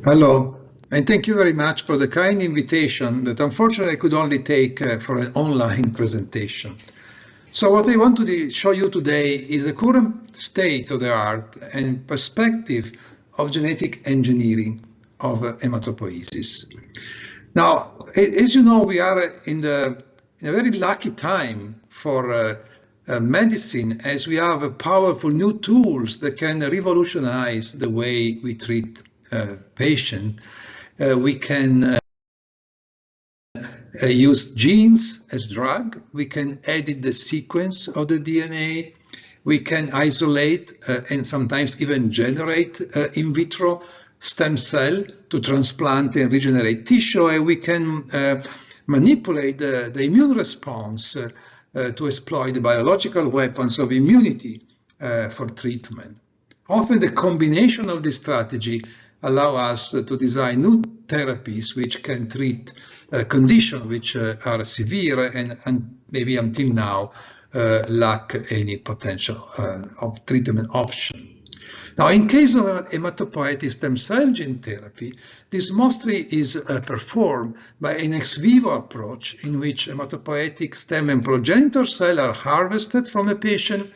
Hello, and thank you very much for the kind invitation that unfortunately I could only take for an online presentation. So what I want to show you today is the current state of the art and perspective of genetic engineering of hematopoiesis. Now, as you know, we are in a very lucky time for medicine, as we have powerful new tools that can revolutionize the way we treat patients. We can use genes as drug. We can edit the sequence of the DNA. We can isolate and sometimes even generate in vitro stem cell to transplant and regenerate tissue. And we can manipulate the immune response to exploit the biological weapons of immunity for treatment. Often the combination of this strategy allow us to design new therapies which can treat conditions which are severe and maybe until now lack any potential of treatment option. Now, in case of hematopoietic stem cell gene therapy, this mostly is performed by an ex vivo approach in which hematopoietic stem and progenitor cells are harvested from a patient,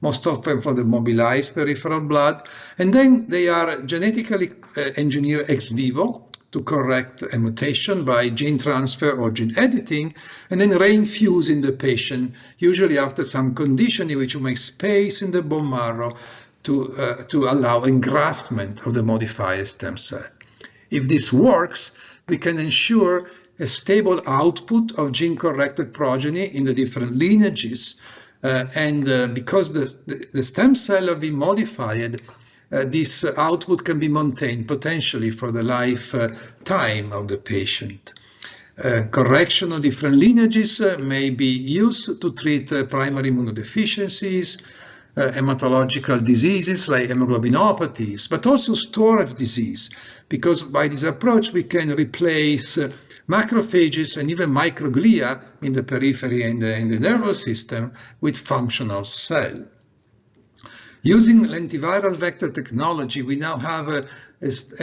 most often from the mobilized peripheral blood, and then they are genetically engineered ex vivo to correct a mutation by gene transfer or gene editing, and then reinfused in the patient, usually after some conditioning which will make space in the bone marrow to allow engraftment of the modified stem cell. If this works, we can ensure a stable output of gene-corrected progeny in the different lineages, because the stem cell have been modified, this output can be maintained potentially for the lifetime of the patient. Correction of different lineages may be used to treat primary immunodeficiencies, hematological diseases like hemoglobinopathies, but also storage disease, because by this approach we can replace macrophages and even microglia in the periphery and in the nervous system with functional cells. Using lentiviral vector technology, we now have a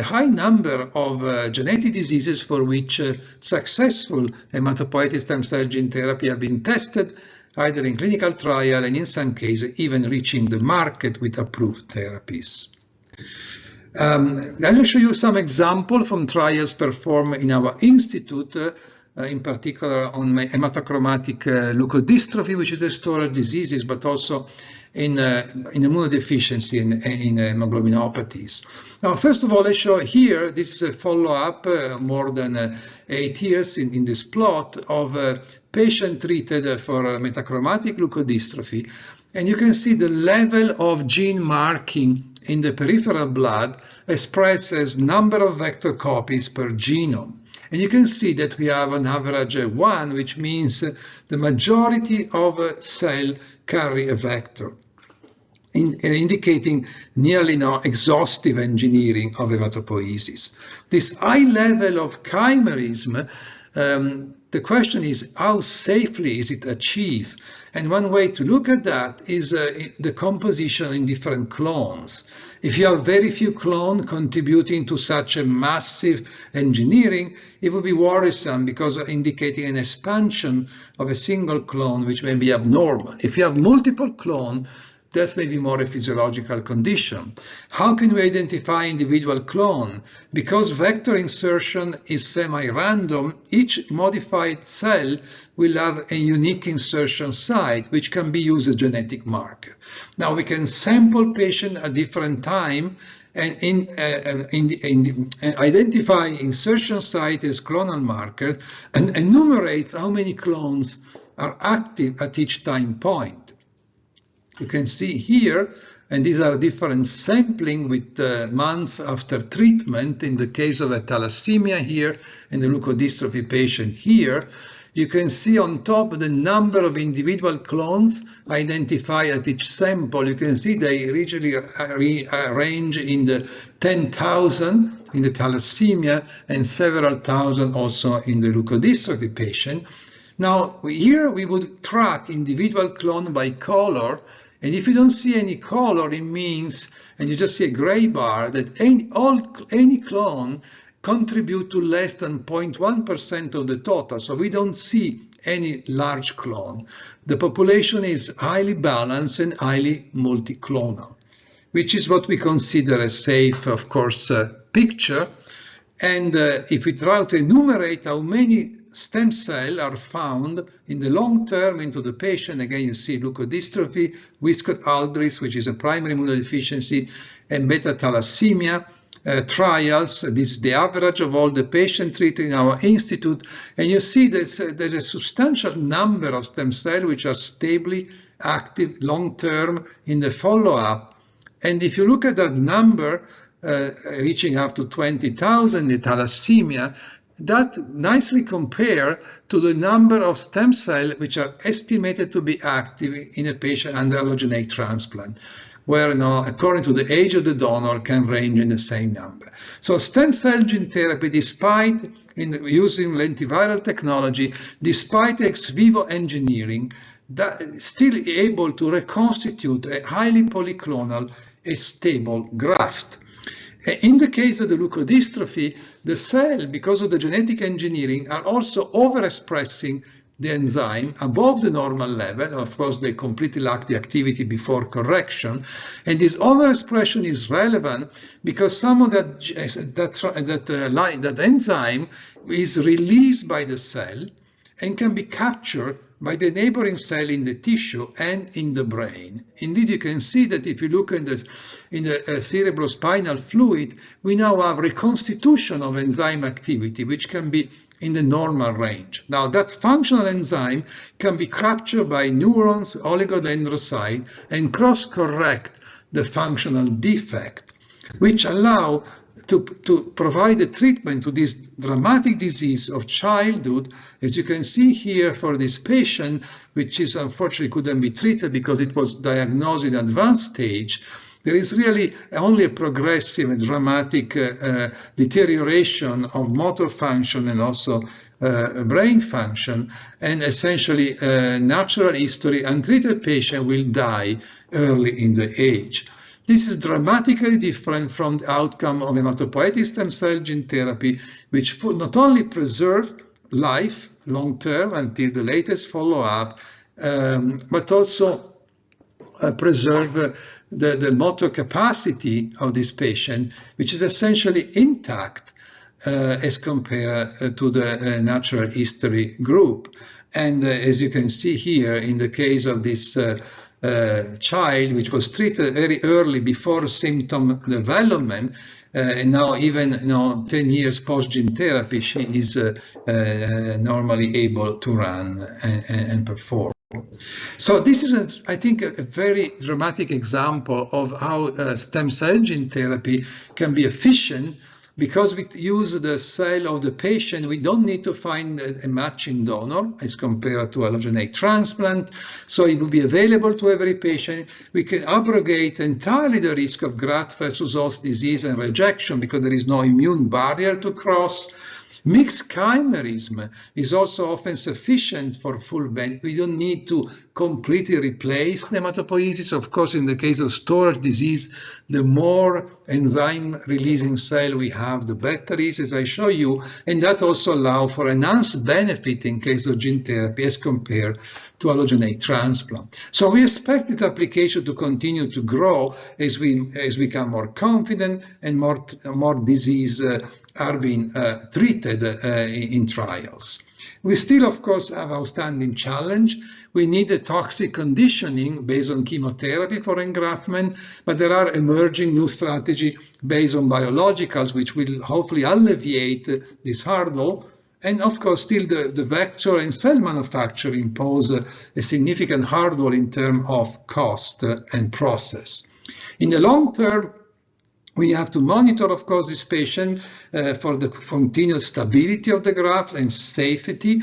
high number of genetic diseases for which successful hematopoietic stem cell gene therapy have been tested, either in clinical trial and in some cases even reaching the market with approved therapies. I will show you some examples from trials performed in our institute, in particular on hematochromatic leukodystrophy, which is a storage disease, but also in immunodeficiency and in hemoglobinopathies. Now, first of all, I show here this follow-up more than 8 years in this plot of patient treated for metachromatic leukodystrophy, and you can see the level of gene marking in the peripheral blood expressed as number of vector copies per genome. And you can see that we have an average 1, which means the majority of cell carry a vector, indicating nearly no exhaustive engineering of hematopoiesis. This high level of chimerism, the question is how safely is it achieved? And one way to look at that is the composition in different clones. If you have very few clones contributing to such a massive engineering, it would be worrisome because indicating an expansion of a single clone which may be abnormal. If you have multiple clones, that's maybe more a physiological condition. How can we identify individual clone? Because vector insertion is semi-random, each modified cell will have a unique insertion site, which can be used as a genetic marker. Now we can sample patients at different time and identify insertion site as clonal marker and enumerate how many clones are active at each time point. You can see here, and these are different sampling with months after treatment. In the case of a thalassemia here, and the leukodystrophy patient here, you can see on top the number of individual clones identified at each sample. You can see they usually range in the 10,000 in the thalassemia and several thousand also in the leukodystrophy patient. Now, here we would track individual clone by color And if you don't see any color, it means, and you just see a gray bar, that any clone contribute to less than 0.1% of the total. So we don't see any large clone. The population is highly balanced and highly multiclonal, which is what we consider a safe, of course, picture. And if we try to enumerate how many stem cells are found in the long term into the patient, again you see leukodystrophy, Wiskott-Aldrich, which is a primary immunodeficiency, and beta thalassemia trials. This is the average of all the patients treated in our institute, and you see there's a substantial number of stem cells which are stably active long term in the follow-up. And if you look at that number, reaching up to 20,000 in thalassemia, that nicely compare to the number of stem cells which are estimated to be active in a patient under allogeneic transplant, where now, according to the age of the donor, can range in the same number. So stem cell gene therapy, despite using lentiviral technology, despite ex vivo engineering, that is still able to reconstitute a highly polyclonal, a stable graft. In the case of the leukodystrophy, the cell, because of the genetic engineering, are also overexpressing the enzyme above the normal level. Of course, they completely lack the activity before correction. And this overexpression is relevant because some of that enzyme is released by the cell and can be captured by the neighboring cell in the tissue and in the brain. Indeed, you can see that if you look in the cerebrospinal fluid, we now have reconstitution of enzyme activity, which can be in the normal range. Now, that functional enzyme can be captured by neurons, oligodendrocytes, and cross-correct the functional defect, which allow to provide a treatment to this dramatic disease of childhood, as you can see here for this patient, which is unfortunately couldn't be treated because it was diagnosed in advanced stage. There is really only a progressive and dramatic deterioration of motor function and also brain function, and essentially natural history, untreated patient will die early in the age. This is dramatically different from the outcome of hematopoietic stem cell gene therapy, which not only preserve life long-term until the latest follow-up, but also preserve the motor capacity of this patient, which is essentially intact as compared to the natural history group. And as you can see here, in the case of this child, which was treated very early before symptom development, and now even 10 years post gene therapy, she is normally able to run and perform. So this is, I think, a very dramatic example of how stem cell gene therapy can be efficient. Because we use the cell of the patient, we don't need to find a matching donor as compared to allogeneic transplant. So it will be available to every patient. We can abrogate entirely the risk of graft versus host disease and rejection because there is no immune barrier to cross. Mixed chimerism is also often sufficient for full benefit. We don't need to completely replace hematopoiesis. Of course, in the case of storage disease, the more enzyme-releasing cell we have, the better it is, as I show you, and that also allows for enhanced benefit in case of gene therapy as compared to allogeneic transplant. So we expect this application to continue to grow as we become more confident and more disease are being treated in trials. We still, of course, have outstanding challenge. We need a toxic conditioning based on chemotherapy for engraftment, but there are emerging new strategies based on biologicals, which will hopefully alleviate this hurdle. And of course, still the vector and cell manufacturing pose a significant hurdle in terms of cost and process. In the long term, we have to monitor, of course, this patient for the continued stability of the graft and safety.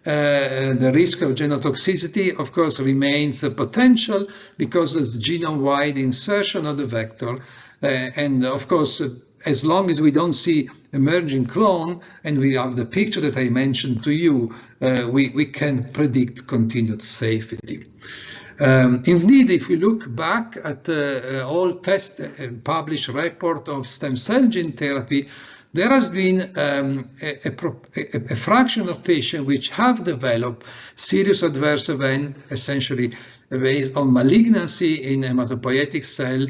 The risk of genotoxicity, of course, remains a potential because of the genome-wide insertion of the vector. And of course, as long as we don't see emerging clone and we have the picture that I mentioned to you, we can predict continued safety. Indeed, if we look back at all test published report of stem cell gene therapy, there has been a fraction of patients which have developed serious adverse event, essentially based on malignancy in hematopoietic cell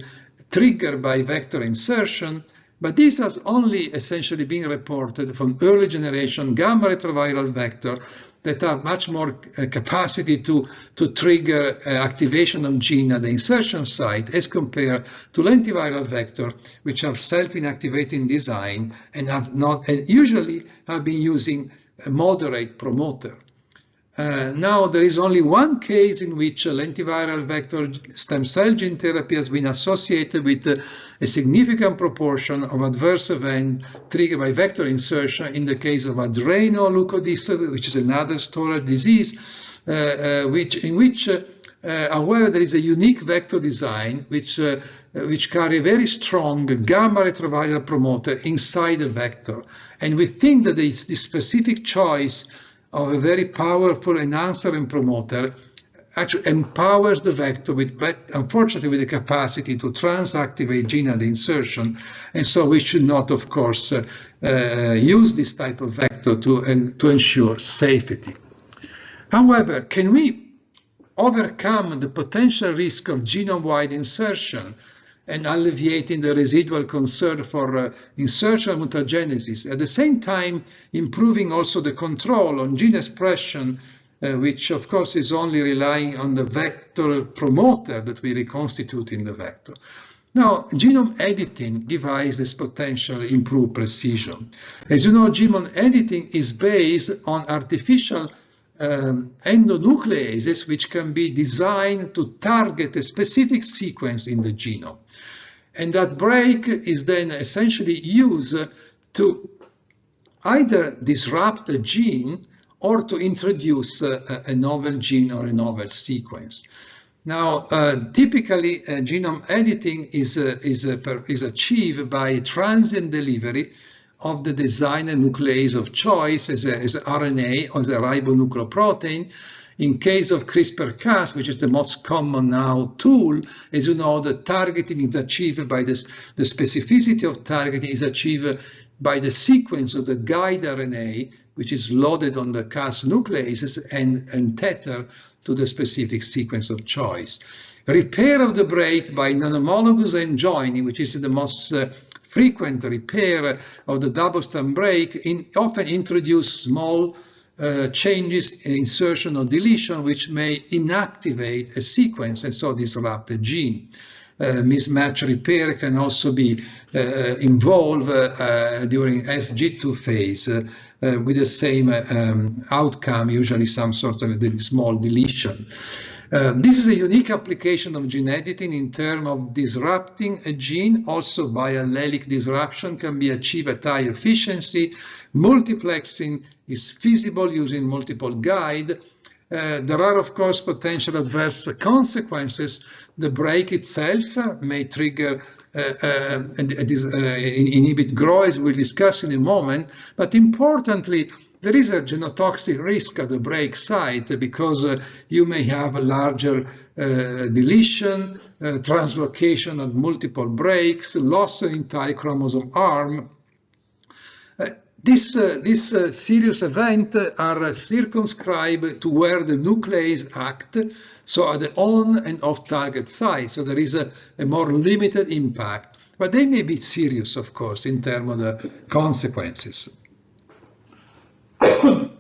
triggered by vector insertion, but this has only essentially been reported from early generation gamma retroviral vector that have much more capacity to trigger activation of gene at the insertion site as compared to lentiviral vector, which have self-inactivating design and usually have been using a moderate promoter. Now, there is only one case in which a lentiviral vector stem cell gene therapy has been associated with a significant proportion of adverse events triggered by vector insertion in the case of adrenoleukodystrophy, which is another storage disease, in which, however, there is a unique vector design which carry a very strong gamma retroviral promoter inside the vector. And we think that this specific choice of a very powerful enhancer and promoter actually empowers the vector unfortunately with the capacity to transactivate gene at the insertion, and so we should not, of course, use this type of vector to ensure safety. However, can we overcome the potential risk of genome-wide insertion and alleviating the residual concern for insertion mutagenesis, at the same time improving also the control on gene expression, which of course is only relying on the vector promoter that we reconstitute in the vector. Now, genome editing gives this potential improved precision. As you know, genome editing is based on artificial endonucleases, which can be designed to target a specific sequence in the genome. And that break is then essentially used to either disrupt a gene or to introduce a novel gene or a novel sequence. Now, typically, genome editing is achieved by transient delivery of the designer nuclease of choice as RNA or as a ribonucleoprotein. In case of CRISPR-Cas, which is the most common now tool, as you know, the targeting is achieved by this, the specificity of targeting is achieved by the sequence of the guide RNA, which is loaded on the Cas nucleases and tethered to the specific sequence of choice. Repair of the break by non-homologous end joining, which is the most frequent repair of the double-strand break, often introduce small changes in insertion or deletion, which may inactivate a sequence and so disrupt a gene. Mismatch repair can also be involved during SG2 phase with the same outcome, usually some sort of a small deletion. This is a unique application of gene editing in terms of disrupting a gene. Also, biallelic disruption can be achieved at high efficiency. Multiplexing is feasible using multiple guides. There are, of course, potential adverse consequences. The break itself may trigger inhibit growth, as we'll discuss in a moment, but importantly, there is a genotoxic risk at the break site because you may have a larger deletion, translocation at multiple breaks, loss of entire chromosome arm. This serious event are circumscribed to where the nuclease act, so at the on and off target site. So there is a more limited impact, but they may be serious, of course, in terms of the consequences.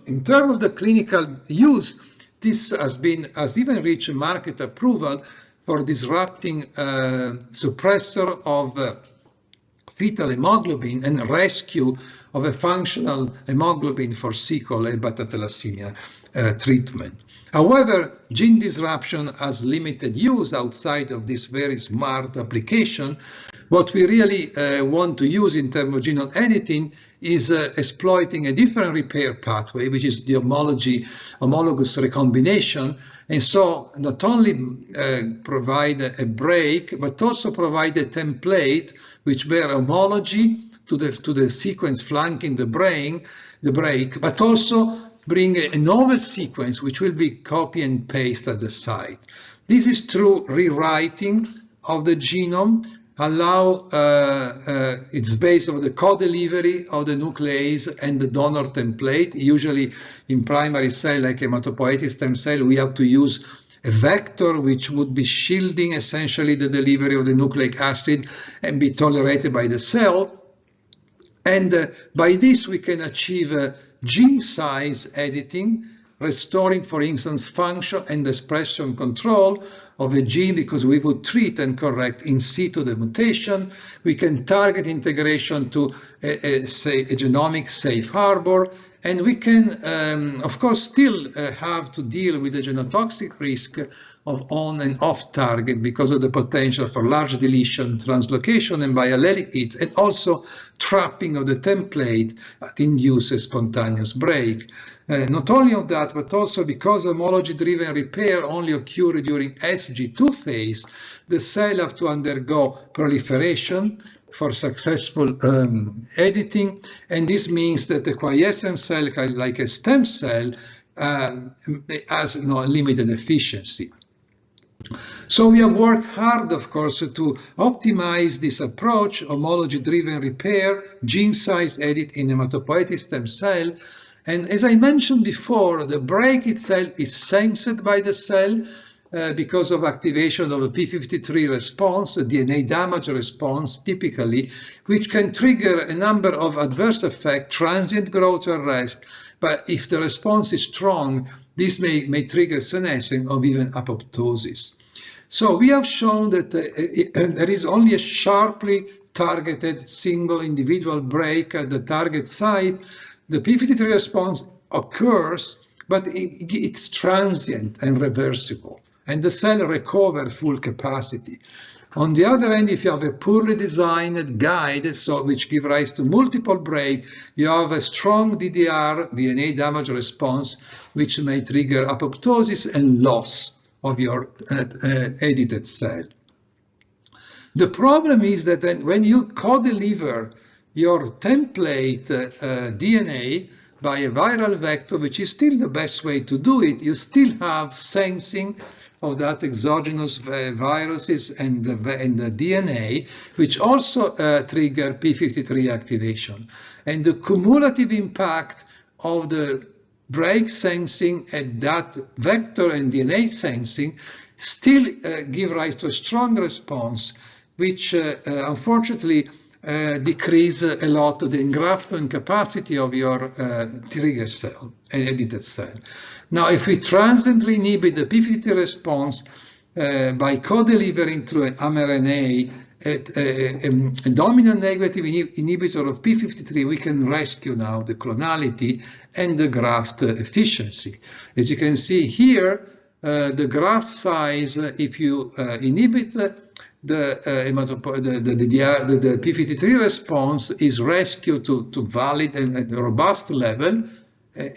In terms of the clinical use, this has even reached market approval for disrupting suppressor of fetal hemoglobin and rescue of a functional hemoglobin for sickle and beta thalassemia treatment. However, gene disruption has limited use outside of this very smart application. What we really want to use in terms of genome editing is exploiting a different repair pathway, which is the homologous recombination, and so not only provide a break, but also provide a template which bear homology to the sequence flanking the break, but also bring a novel sequence which will be copy and paste at the site. This is through rewriting of the genome, it's based on the co-delivery of the nuclease and the donor template. Usually in primary cell like hematopoietic stem cell, we have to use a vector which would be shielding essentially the delivery of the nucleic acid and be tolerated by the cell. And by this we can achieve gene size editing, restoring, for instance, function and expression control of a gene because we would treat and correct in situ the mutation. We can target integration to a genomic safe harbor, and we can, of course, still have to deal with the genotoxic risk of on and off target because of the potential for large deletion, translocation, and biallelic hits, and also trapping of the template that induces spontaneous break. Not only of that, but also because homology-driven repair only occur during SG2 phase, the cell have to undergo proliferation for successful editing, and this means that the quiescent cell, like a stem cell, has no limited efficiency. So we have worked hard, of course, to optimize this approach, homology-driven repair, gene size edit in hematopoietic stem cell. And as I mentioned before, the break itself is sensed by the cell because of activation of the p53 response, the DNA damage response typically, which can trigger a number of adverse effects, transient growth arrest, but if the response is strong, this may trigger senescence or even apoptosis. So we have shown that there is only a sharply targeted single individual break at the target site. The p53 response occurs, but it's transient and reversible, and the cell recovers full capacity. On the other hand, if you have a poorly designed guide, which gives rise to multiple breaks, you have a strong DDR, DNA damage response, which may trigger apoptosis and loss of your edited cell. The problem is that when you co-deliver your template DNA by a viral vector, which is still the best way to do it, you still have sensing of that exogenous viruses and the DNA, which also trigger p53 activation. And the cumulative impact of the break sensing and that vector and DNA sensing still give rise to a strong response, which unfortunately decrease a lot the engraftment capacity of your trigger cell, edited cell. Now, if we transiently inhibit the p53 response by co-delivering through an mRNA a dominant negative inhibitor of p53, we can rescue now the clonality and the graft efficiency. As you can see here, the graft size, if you inhibit the p53 response, is rescued to valid and robust level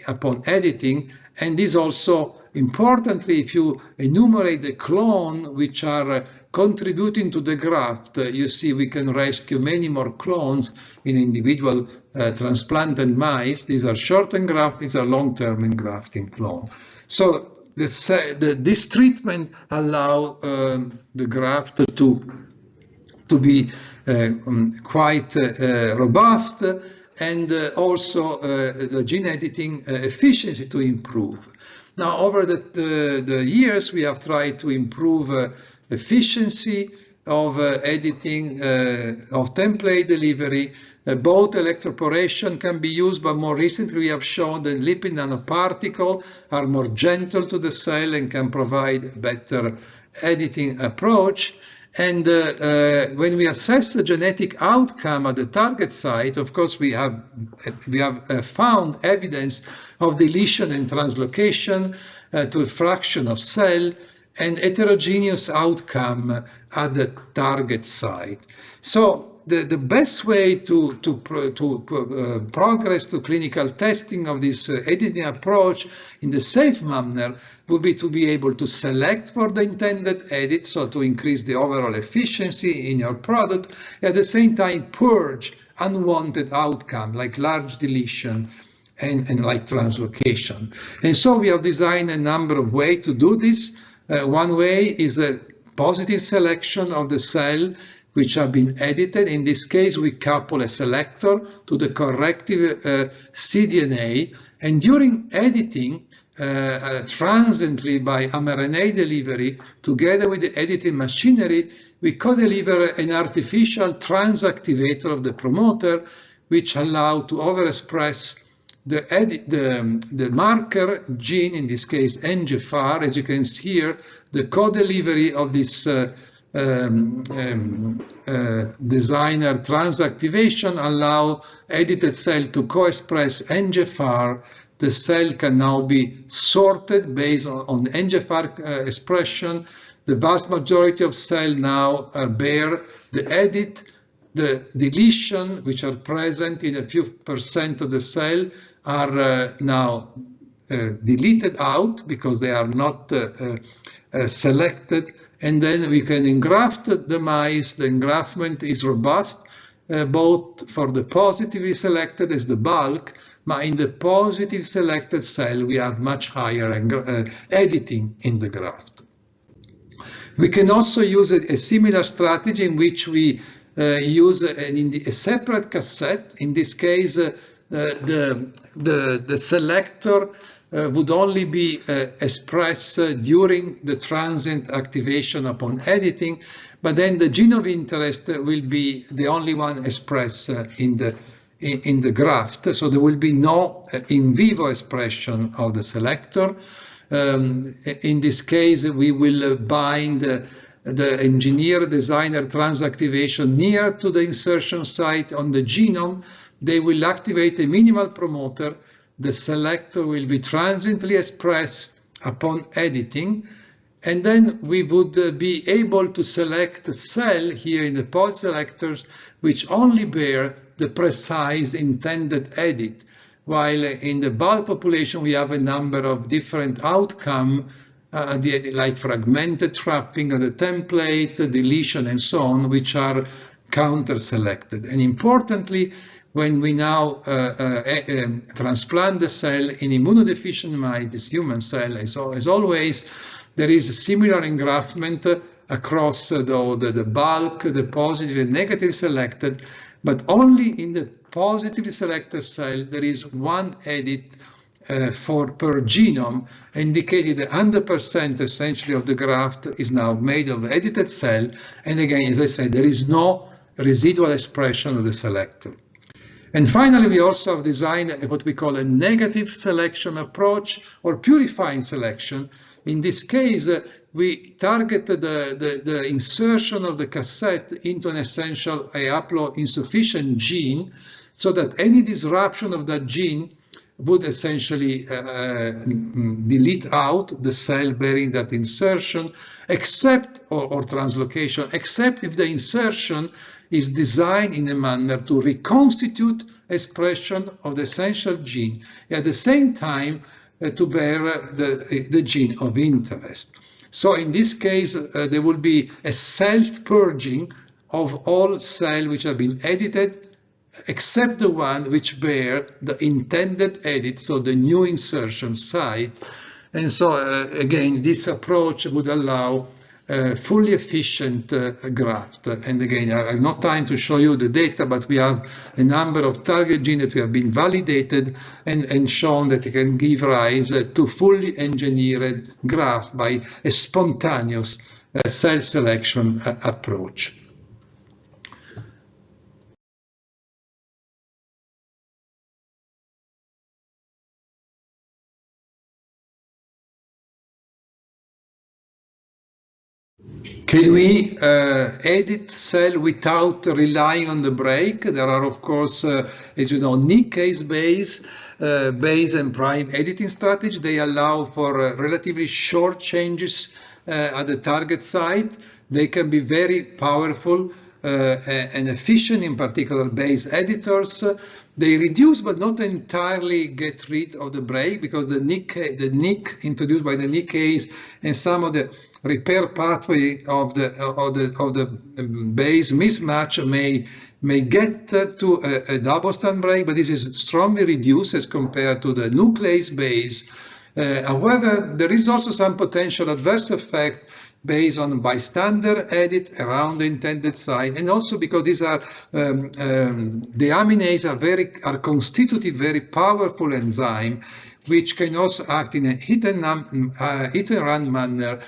upon editing, and is also importantly, if you enumerate the clone which are contributing to the graft, you see we can rescue many more clones in individual transplanted mice. These are short-term graft, these are long-term engrafting clone. So this treatment allows the graft to be quite robust, and also the gene editing efficiency to improve. Now, over the years, we have tried to improve efficiency of editing, of template delivery. Both electroporation can be used, but more recently we have shown that lipid nanoparticles are more gentle to the cell and can provide better editing approach. And when we assess the genetic outcome at the target site, of course, we have found evidence of deletion and translocation to a fraction of cell, and heterogeneous outcome at the target site. So the best way to progress to clinical testing of this editing approach in the safe manner would be to be able to select for the intended edit, so to increase the overall efficiency in your product, at the same time purge unwanted outcome like large deletion and like translocation. And so we have designed a number of ways to do this. One way is a positive selection of the cell which have been edited. In this case, we couple a selector to the corrective cDNA, and during editing, transiently by mRNA delivery, together with the editing machinery, we co-deliver an artificial transactivator of the promoter, which allow to overexpress the marker gene, in this case NGFR. As you can see here, the co-delivery of this designer transactivation allow edited cell to co-express NGFR. The cell can now be sorted based on NGFR expression. The vast majority of cells now bear the edit. The deletion, which are present in a few percent of the cell, are now deleted out because they are not selected. And then we can engraft the mice. The engraftment is robust, both for the positively selected as the bulk, but in the positive selected cell, we have much higher editing in the graft. We can also use a similar strategy in which we use a separate cassette. In this case, the selector would only be expressed during the transient activation upon editing, but then the gene of interest will be the only one expressed in the graft. So there will be no in vivo expression of the selector. In this case, we will bind the engineer designer transactivation near to the insertion site on the genome. They will activate a minimal promoter. The selector will be transiently expressed upon editing, and then we would be able to select a cell here in the pod selectors which only bear the precise intended edit, while in the bulk population we have a number of different outcomes, like fragmented trapping of the template, deletion, and so on, which are counter-selected. And importantly, when we now transplant the cell in immunodeficient mice, this human cell, as always, there is a similar engraftment across the bulk, the positive and negative selected, but only in the positively selected cell there is one edit per genome, indicating that 100% essentially of the graft is now made of edited cell. And again, as I said, there is no residual expression of the selector. And finally, we also have designed what we call a negative selection approach, or purifying selection. In this case, we target the insertion of the cassette into an essential haploinsufficient gene, so that any disruption of that gene would essentially delete out the cell bearing that insertion, except, or translocation, except if the insertion is designed in a manner to reconstitute expression of the essential gene, at the same time to bear the gene of interest. So in this case, there will be a self-purging of all cells which have been edited, except the one which bear the intended edit, so the new insertion site. And so again, this approach would allow fully efficient graft. And again, I have not time to show you the data, but we have a number of target genes that we have been validated and shown that it can give rise to fully engineered graft by a spontaneous cell selection approach. Can we edit cell without relying on the break? There are, of course, as you know, nickase-based base and prime editing strategy. They allow for relatively short changes at the target site. They can be very powerful and efficient, in particular base editors. They reduce but not entirely get rid of the break, because the nick introduced by the nickase and some of the repair pathway of the base mismatch may get to a double-strand break, but this is strongly reduced as compared to the nuclease base. However, there is also some potential adverse effect based on bystander edit around the intended site, and also because these are deaminase are constitutive, very powerful enzyme, which can also act in a hit and run manner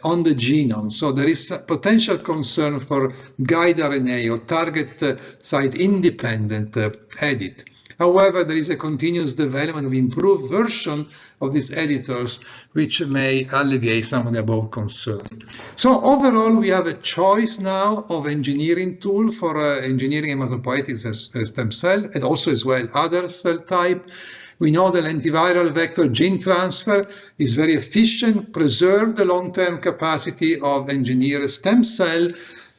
on the genome. So there is a potential concern for guide RNA or target site independent edit. However, there is a continuous development of improved version of these editors, which may alleviate some of the above concerns. So overall, we have a choice now of engineering tool for engineering hematopoietic stem cell, and also as well other cell type. We know the lentiviral vector gene transfer is very efficient, preserve the long-term capacity of engineered stem cell,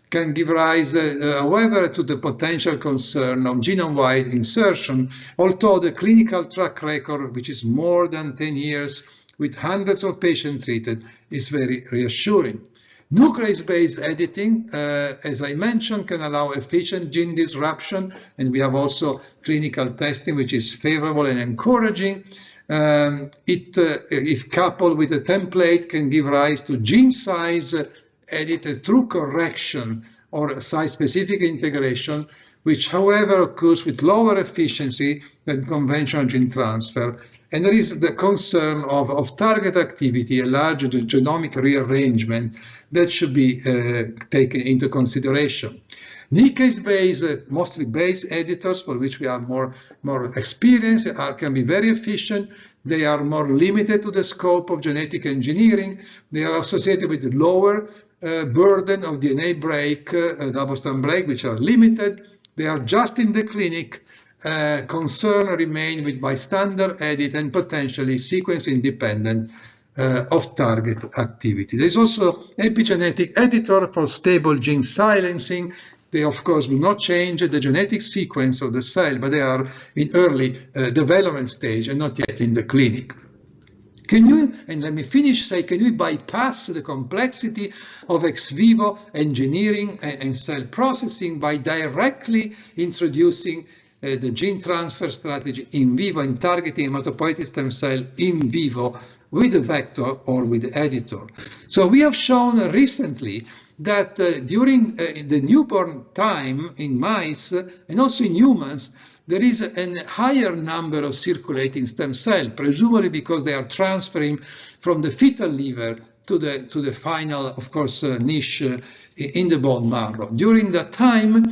can give rise, however, to the potential concern of genome-wide insertion, although the clinical track record, which is more than 10 years with hundreds of patients treated, is very reassuring. Nuclease-based editing, as I mentioned, can allow efficient gene disruption, and we have also clinical testing which is favorable and encouraging. If coupled with a template, can give rise to gene size edited through correction or site-specific integration, which however occurs with lower efficiency than conventional gene transfer. And there is the concern of target activity, a large genomic rearrangement that should be taken into consideration. Nickase-based, mostly base editors, for which we have more experience, can be very efficient. They are more limited to the scope of genetic engineering. They are associated with lower burden of DNA break, double-strand break, which are limited. They are just in the clinic. Concern remain with bystander edit and potentially sequence independent of target activity. There is also epigenetic editor for stable gene silencing. They, of course, will not change the genetic sequence of the cell, but they are in early development stage and not yet in the clinic. Can you, and let me finish, can we bypass the complexity of ex vivo engineering and cell processing by directly introducing the gene transfer strategy in vivo and targeting hematopoietic stem cell in vivo with a vector or with the editor? So we have shown recently that during the newborn time in mice and also in humans, there is a higher number of circulating stem cells, presumably because they are transferring from the fetal liver to the final, of course, niche in the bone marrow. During that time,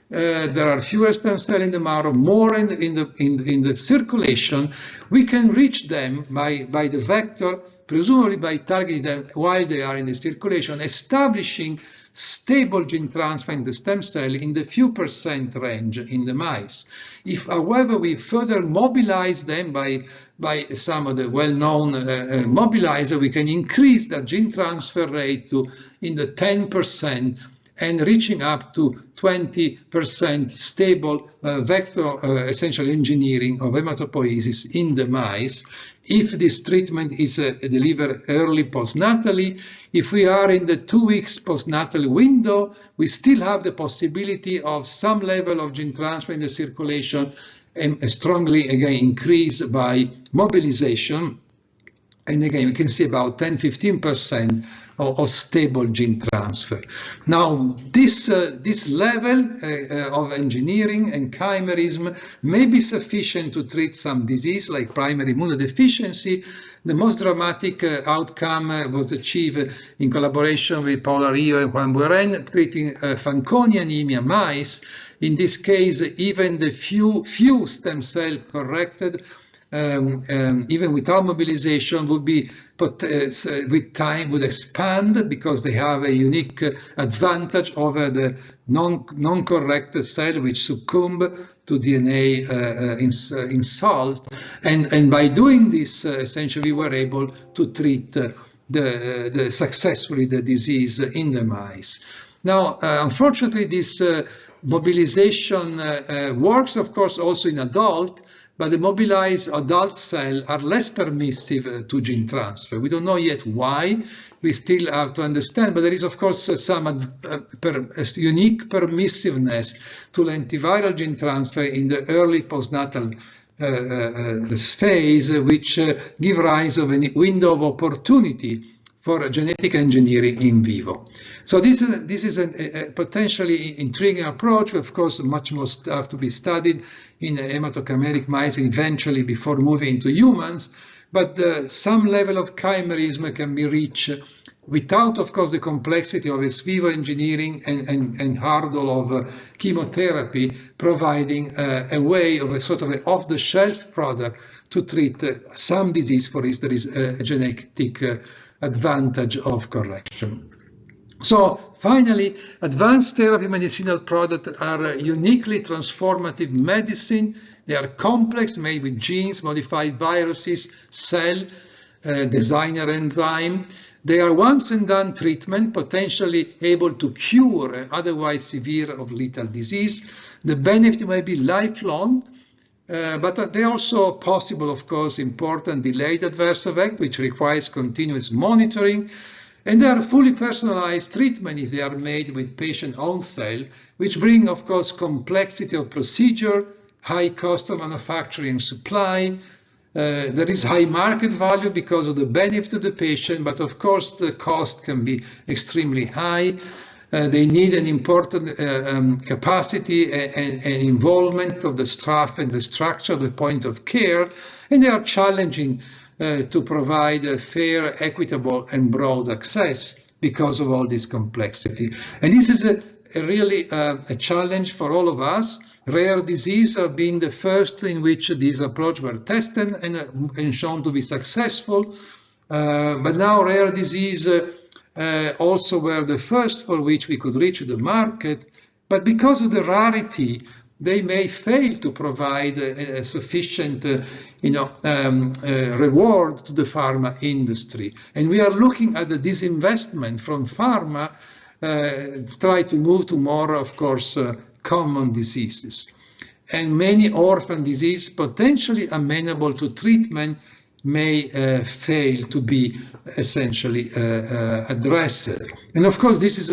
there are fewer stem cells in the marrow, more in the circulation. We can reach them by the vector, presumably by targeting them while they are in the circulation, establishing stable gene transfer in the stem cell in the few percent range in the mice. If, however, we further mobilize them by some of the well-known mobilizer, we can increase that gene transfer rate to in the 10% and reaching up to 20% stable vector essential engineering of hematopoiesis in the mice. If this treatment is delivered early postnatally, if we are in the 2 weeks postnatal window, we still have the possibility of some level of gene transfer in the circulation and strongly again increased by mobilization. And again, we can see about 10–15% of stable gene transfer. Now, this level of engineering and chimerism may be sufficient to treat some disease like primary immunodeficiency. The most dramatic outcome was achieved in collaboration with Paula Rio and Juan Bueren, treating Fanconi anemia mice. In this case, even the few stem cell corrected even without mobilization would be with time would expand because they have a unique advantage over the non-corrected cell which succumb to DNA insult, and by doing this essentially we were able to treat successfully the disease in the mice. Now unfortunately this mobilization works of course also in adult, but the mobilized adult cells are less permissive to gene transfer. We don't know yet why. we still have to understand, but there is of course some unique permissiveness to lentiviral gene transfer in the early postnatal phase, which give rise of a window of opportunity for genetic engineering in vivo. So this is a potentially intriguing approach. Of course, much more have to be studied in hematochimeric mice eventually before moving into humans, but some level of chimerism can be reached without, of course, the complexity of ex vivo engineering and hurdle of chemotherapy, providing a way of a sort of an off-the-shelf product to treat some disease for which there is a genetic advantage of correction. So finally, advanced therapy medicinal products are uniquely transformative medicine. They are complex, made with genes, modified viruses, cell, designer enzyme. They are once and done treatment, potentially able to cure an otherwise severe or lethal disease. The benefit may be lifelong, but they are also possible, of course, important delayed adverse effect, which requires continuous monitoring. And they are fully personalized treatment if they are made with patient own cell, which bring, of course, complexity of procedure, high cost of manufacturing supply. There is high market value because of the benefit to the patient, but of course the cost can be extremely high. They need an important capacity and involvement of the staff and the structure of the point of care, and they are challenging to provide a fair, equitable, and broad access because of all this complexity. And this is really a challenge for all of us. Rare disease have been the first in which these approaches were tested and shown to be successful. But now rare disease also were the first for which we could reach the market. But because of the rarity, they may fail to provide a sufficient reward to the pharma industry. And we are looking at the disinvestment from pharma, try to move to more, of course, common diseases. And many orphan diseases potentially amenable to treatment may fail to be essentially addressed. And of course, this is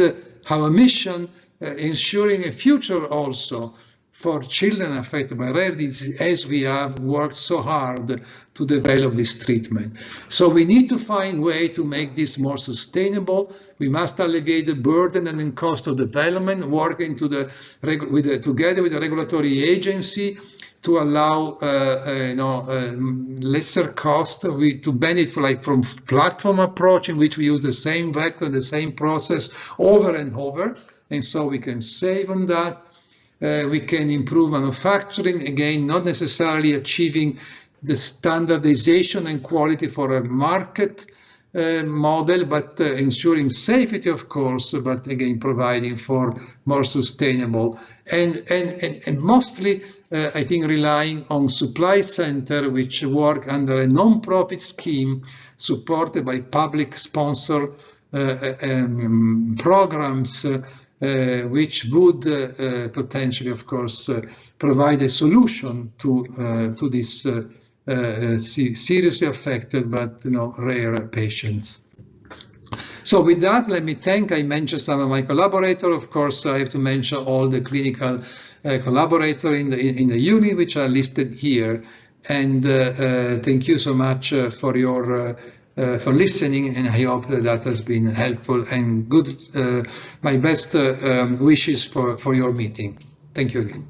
our mission, ensuring a future also for children affected by rare disease, as we have worked so hard to develop this treatment. So we need to find a way to make this more sustainable. We must alleviate the burden and the cost of development, working together with the regulatory agency to allow lesser cost to benefit from platform approach in which we use the same vector, the same process over and over, and so we can save on that. We can improve manufacturing, again, not necessarily achieving the standardization and quality for a market model, but ensuring safety, of course, but again, providing for more sustainable and mostly, I think, relying on supply center, which work under a non-profit scheme supported by public sponsor programs, which would potentially, of course, provide a solution to this seriously affected but rare patients. So with that, let me I mentioned some of my collaborators. Of course, I have to mention all the clinical collaborators in the unit, which are listed here. And thank you so much for your for listening, and I hope that has been helpful and good. My best wishes for your meeting. Thank you again.